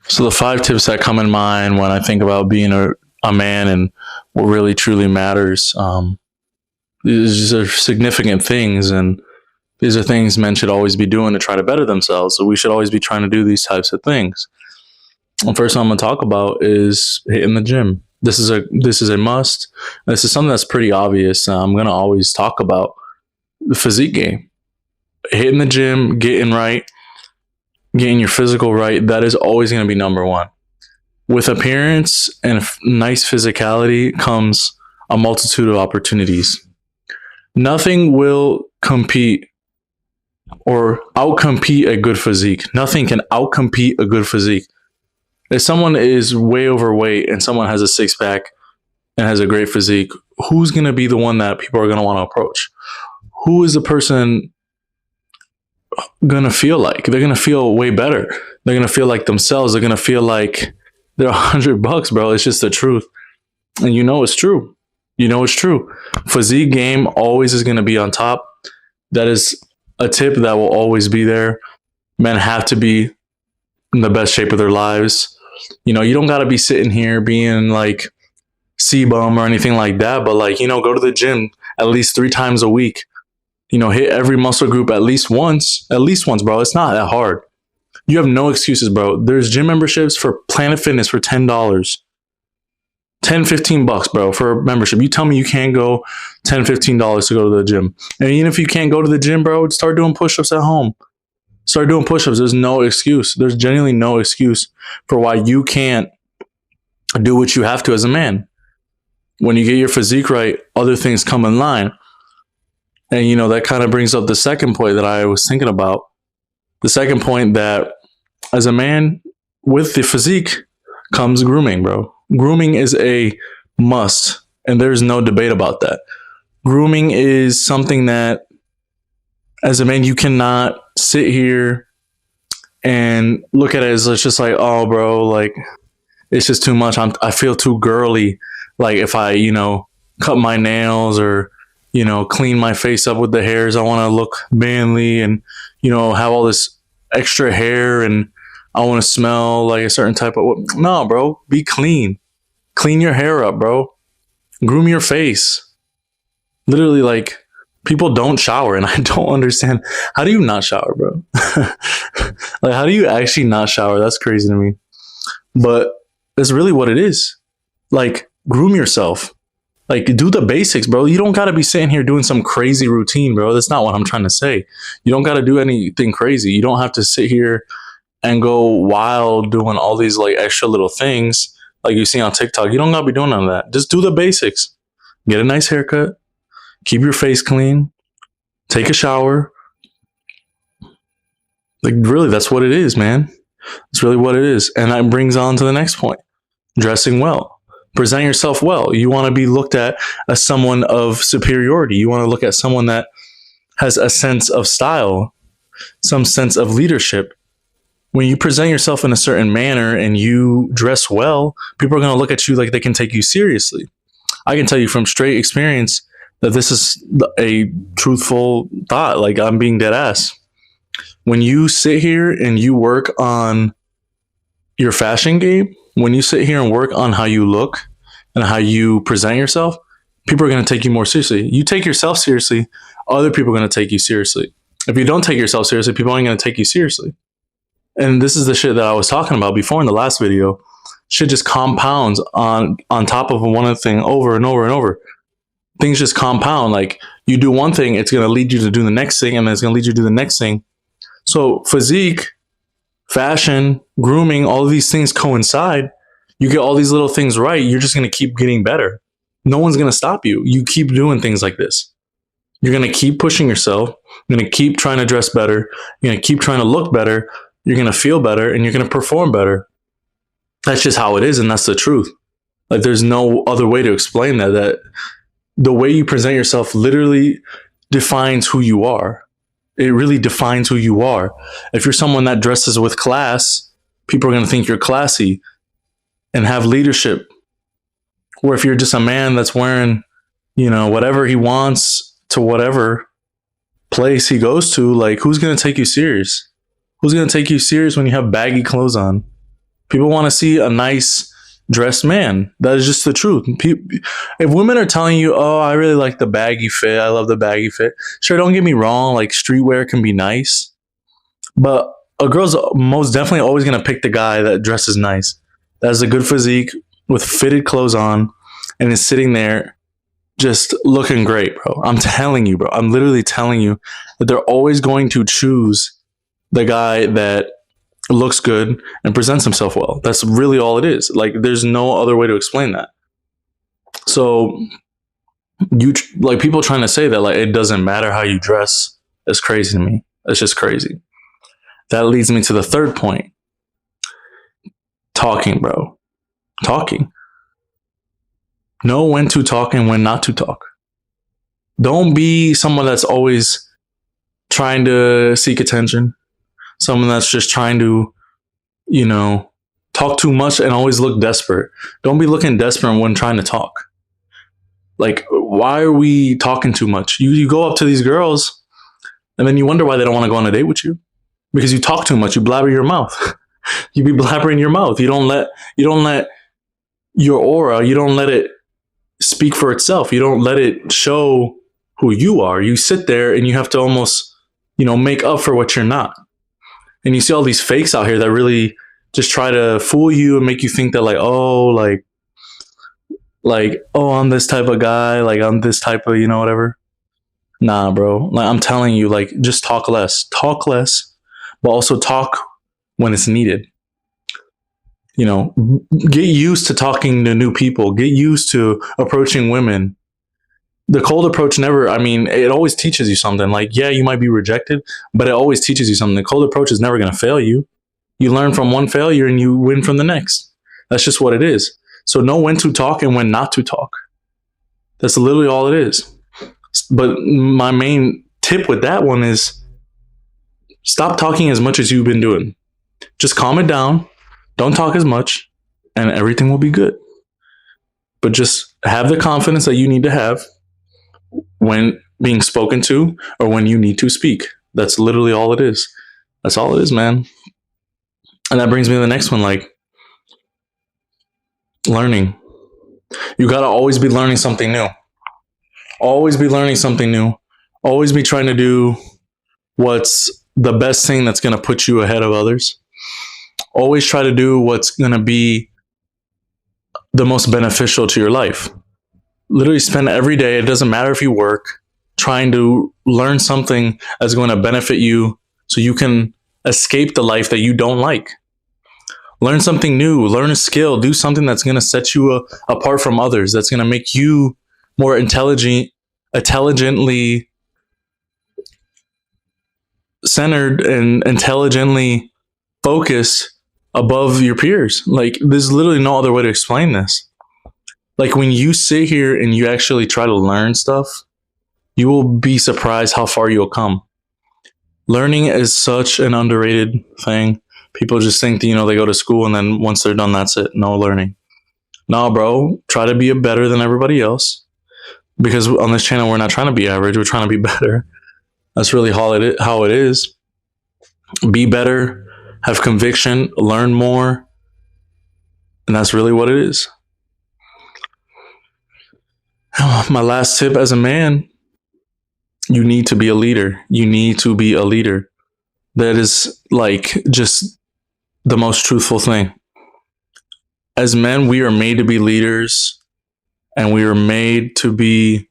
So the 5 tips that come in mind when I think about being a man and what really truly matters, these are significant things, and these are things men should always be doing to try to better themselves. So we should always be trying to do these types of things. The first one I'm going to talk about is hitting the gym. This is a must. This is something that's pretty obvious. I'm going to always talk about the physique game. Hitting the gym, getting right, getting your physical right. That is always going to be number one. With appearance and nice physicality comes a multitude of opportunities. Nothing will compete or outcompete a good physique. Nothing can outcompete a good physique. If someone is way overweight and someone has a six pack and has a great physique, who's going to be the one that people are going to want to approach? Who is the person going to feel like? They're going to feel way better. They're going to feel like themselves. They're going to feel like they're $100, bro. It's just the truth. And you know it's true. You know it's true. Physique game always is going to be on top. That is a tip that will always be there. Men have to be in the best shape of their lives. You know, you don't got to be sitting here being like C-bum or anything like that, but like, you know, go to the gym at least 3 times a week. You know, hit every muscle group at least once, bro. It's not that hard. You have no excuses, bro. There's gym memberships for Planet Fitness for $10. $10-15, bro, for a membership. You tell me you can't go $10-15 to go to the gym. And even if you can't go to the gym, bro, start doing push-ups at home. Start doing push-ups. There's no excuse. There's genuinely no excuse for why you can't do what you have to as a man. When you get your physique right, other things come in line. And, you know, that kind of brings up the second point that I was thinking about. The second point, that as a man with the physique comes grooming, bro. Grooming is a must, and there's no debate about that. Grooming is something that, as a man, you cannot sit here and look at it as it's just like, oh, bro, like, it's just too much. I feel too girly. Like, if I, you know, cut my nails or, you know, clean my face up with the hairs, I want to look manly and, you know, have all this extra hair and I want to smell like a certain type of... No, bro, be clean. Clean your hair up, bro. Groom your face. Literally, like, people don't shower, and I don't understand. How do you not shower, bro? Like, how do you actually not shower? That's crazy to me. But that's really what it is. Like, groom yourself. Like, do the basics, bro. You don't got to be sitting here doing some crazy routine, bro. That's not what I'm trying to say. You don't got to do anything crazy. You don't have to sit here and go wild doing all these, like, extra little things like you see on TikTok. You don't got to be doing none of that. Just do the basics. Get a nice haircut. Keep your face clean. Take a shower. Like, really, that's what it is, man. It's really what it is. And that brings on to the next point. Dressing well. Present yourself well. You want to be looked at as someone of superiority. You want to look at someone that has a sense of style, some sense of leadership. When you present yourself in a certain manner and you dress well, people are going to look at you like they can take you seriously. I can tell you from straight experience that this is a truthful thought. Like, I'm being dead ass. When you sit here and you work on your fashion game, when you sit here and work on how you look and how you present yourself, people are going to take you more seriously. You take yourself seriously, other people are going to take you seriously. If you don't take yourself seriously, people aren't going to take you seriously. And this is the shit that I was talking about before in the last video. Shit just compounds on top of one thing over and over and over. Things just compound. Like, you do one thing, it's going to lead you to do the next thing, and then it's going to lead you to do the next thing. So physique, fashion, grooming, all of these things coincide. You get all these little things right, you're just going to keep getting better. No one's going to stop you. You keep doing things like this. You're going to keep pushing yourself. You're going to keep trying to dress better. You're going to keep trying to look better. You're going to feel better, and you're going to perform better. That's just how it is, and that's the truth. Like, there's no other way to explain that the way you present yourself literally defines who you are. It really defines who you are. If you're someone that dresses with class, people are going to think you're classy and have leadership. Or if you're just a man that's wearing, you know, whatever he wants to whatever place he goes to, like, who's going to take you serious? Who's going to take you serious when you have baggy clothes on? People want to see a nice dressed man. That is just the truth. If women are telling you, "Oh, I really like the baggy fit. I love the baggy fit." Sure, don't get me wrong. Like streetwear can be nice, but a girl's most definitely always gonna pick the guy that dresses nice, that has a good physique with fitted clothes on, and is sitting there just looking great, bro. I'm telling you, bro. I'm literally telling you that they're always going to choose the guy that looks good and presents himself well. That's really all it is. Like, there's no other way to explain that. So, like, people trying to say that like it doesn't matter how you dress is crazy to me. It's just crazy. That leads me to the third point. Talking, bro. Talking. Know when to talk and when not to talk. Don't be someone that's always trying to seek attention. Someone that's just trying to, talk too much and always look desperate. Don't be looking desperate when trying to talk. Like, why are we talking too much? You go up to these girls and then you wonder why they don't want to go on a date with you. Because you talk too much. You blabber your mouth. You be blabbering your mouth. You don't let your aura, you don't let it speak for itself. You don't let it show who you are. You sit there and you have to almost, make up for what you're not. And you see all these fakes out here that really just try to fool you and make you think that oh, I'm this type of guy, like I'm this type of, whatever. Nah, bro. Like, I'm telling you, like, just talk less. Talk less, but also talk when it's needed. Get used to talking to new people. Get used to approaching women. The cold approach it always teaches you something. Like, yeah, you might be rejected, but it always teaches you something. The cold approach is never going to fail you. You learn from one failure and you win from the next. That's just what it is. So know when to talk and when not to talk. That's literally all it is. But my main tip with that one is stop talking as much as you've been doing. Just calm it down. Don't talk as much and everything will be good. But just have the confidence that you need to have when being spoken to or when you need to speak. That's literally all it is. That's all it is, man. And that brings me to the next one, like learning. You got to always be learning something new. Always be learning something new. Always be trying to do what's the best thing that's going to put you ahead of others. Always try to do what's going to be the most beneficial to your life. Literally spend every day, it doesn't matter if you work, trying to learn something that's going to benefit you so you can escape the life that you don't like. Learn something new, learn a skill, do something that's going to set you apart from others, that's going to make you more intelligently centered and intelligently focused above your peers. Like, there's literally no other way to explain this. Like, when you sit here and you actually try to learn stuff, you will be surprised how far you'll come. Learning is such an underrated thing. People just think that, they go to school and then once they're done, that's it. No learning. No, bro. Try to be better than everybody else. Because on this channel, we're not trying to be average. We're trying to be better. That's really how it is. Be better. Have conviction. Learn more. And that's really what it is. My last tip as a man, you need to be a leader. You need to be a leader. That is like just the most truthful thing. As men, we are made to be leaders and we are made to be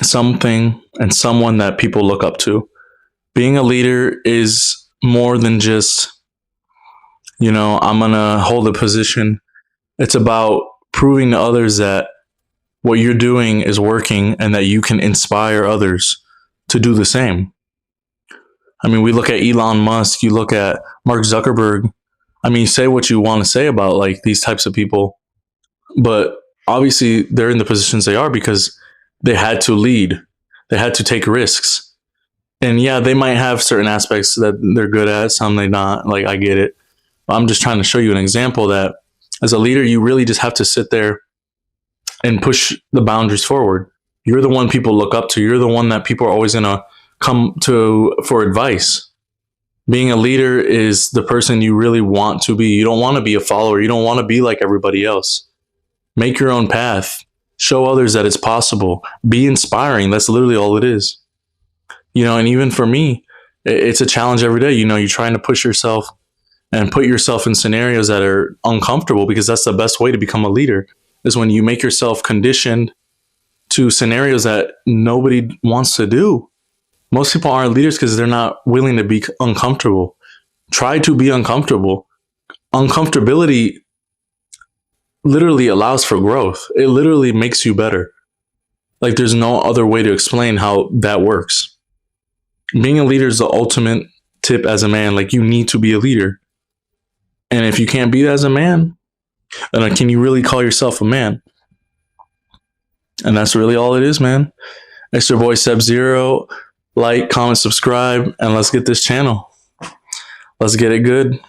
something and someone that people look up to. Being a leader is more than just, I'm going to hold a position. It's about proving to others that what you're doing is working and that you can inspire others to do the same. We look at Elon Musk, you look at Mark Zuckerberg. You say what you want to say about like these types of people, but obviously they're in the positions they are because they had to lead. They had to take risks. And yeah, they might have certain aspects that they're good at, some they not. Like, I get it. I'm just trying to show you an example that as a leader, you really just have to sit there and push the boundaries forward. You're the one people look up to. You're the one that people are always going to come to for advice. Being a leader is the person you really want to be. You don't want to be a follower. You don't want to be like everybody else. Make your own path. Show others that it's possible. Be inspiring. That's literally all it is. And even for me, it's a challenge every day. You're trying to push yourself and put yourself in scenarios that are uncomfortable, because that's the best way to become a leader, is when you make yourself conditioned to scenarios that nobody wants to do. Most people aren't leaders because they're not willing to be uncomfortable. Try to be uncomfortable. Uncomfortability literally allows for growth. It literally makes you better. Like, there's no other way to explain how that works. Being a leader is the ultimate tip as a man. Like, you need to be a leader. And if you can't be that as a man, then can you really call yourself a man? And that's really all it is, man. It's your boy Sub-Zero. Like, comment, subscribe, and let's get this channel. Let's get it good.